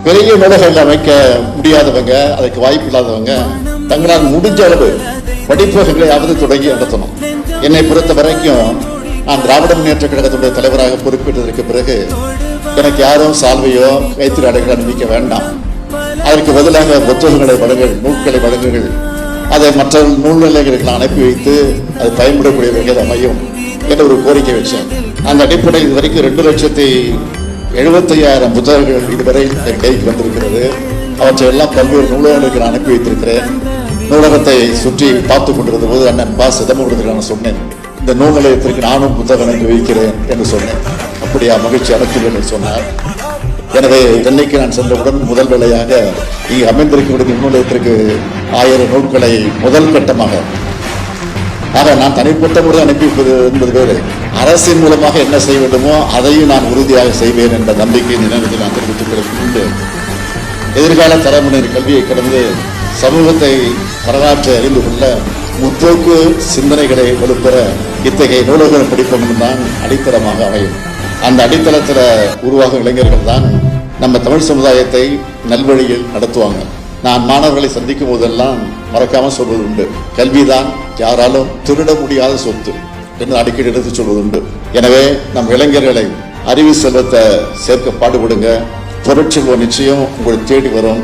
பெரிய நூலகங்கள் அமைக்க முடியாதவங்க, அதுக்கு வாய்ப்பு இல்லாதவங்க தங்களால் முடிஞ்ச அளவு படிப்பகங்களையாவது தொடங்கி நடத்தணும். என்னை பொறுத்த வரைக்கும் நான் திராவிட முன்னேற்ற கழகத்துடைய தலைவராக பொறுப்பேற்றதற்கு பிறகு எனக்கு யாரும் சால்வையோ கைத்திரி அடைகளை அனுப்பிக்க வேண்டாம். அதற்கு பதிலாக புத்தகங்களை வழங்குங்கள், நூல்களை வழங்குங்கள், அதை மற்ற நூல்நிலைகளுக்கு அனுப்பி வைத்து அது பயன்படக்கூடிய வகையில் அமையும் என்ற ஒரு கோரிக்கை வச்சேன். அந்த அடிப்படையில் இதுவரைக்கும் 2,75,000 புத்தகங்கள் இதுவரை என் கைக்கு வந்திருக்கிறது. அவற்றையெல்லாம் பல்வேறு நூலகங்களுக்கு நான் அனுப்பி வைத்திருக்கிறேன். நூலகத்தை சுற்றி பார்த்து கொண்டிருந்த போது அண்ணன் பா சிதம்பரத்துக்கு நான் சொன்னேன், இந்த நூல் நிலையத்திற்கு நானும் புத்தகம் அனுப்பி வைக்கிறேன் என்று சொன்னேன். அப்படியா, மகிழ்ச்சி, அனுப்புங்கள் என்று சொன்னார். எனவே சென்னைக்கு நான் சென்றவுடன் முதல் வேளையாக இங்கு அமைந்திருக்கக்கூடிய நூலகத்திற்கு 1000 நூல்களை முதல் கட்டமாக, ஆக நான் தனிப்பட்ட முறை அனுப்பிப்பது என்பது வேறு, அரசின் மூலமாக என்ன செய்ய வேண்டுமோ அதையும் நான் உறுதியாக செய்வேன் என்ற நம்பிக்கை இந்த நேரத்தில் நான் தெரிவித்துக் எதிர்கால தலைமுறையின் கல்வியை கடந்து சமூகத்தை வரலாற்றை அறிந்து கொள்ள முற்போக்கு சிந்தனைகளை வலுப்பெற இத்தகைய நூலக படிப்பகம் தான் அடித்தளமாக அமையும். அந்த அடித்தளத்தில் உருவாகும் இளைஞர்கள் தான் நம்ம தமிழ் சமுதாயத்தை நல்வழியில் நடத்துவாங்க. நான் மாணவர்களை சந்திக்கும் போதெல்லாம் மறக்காம சொல்வது உண்டு, கல்விதான் யாராலும் திருட முடியாத சொத்து என்று அடிக்கடி எடுத்து சொல்வது உண்டு. எனவே நம் இளைஞர்களை அறிவு செல்வத்தை சேர்க்க பாடுபடுங்க. பொருட்செல்வம் நிச்சயம் உங்களை தேடி வரும்.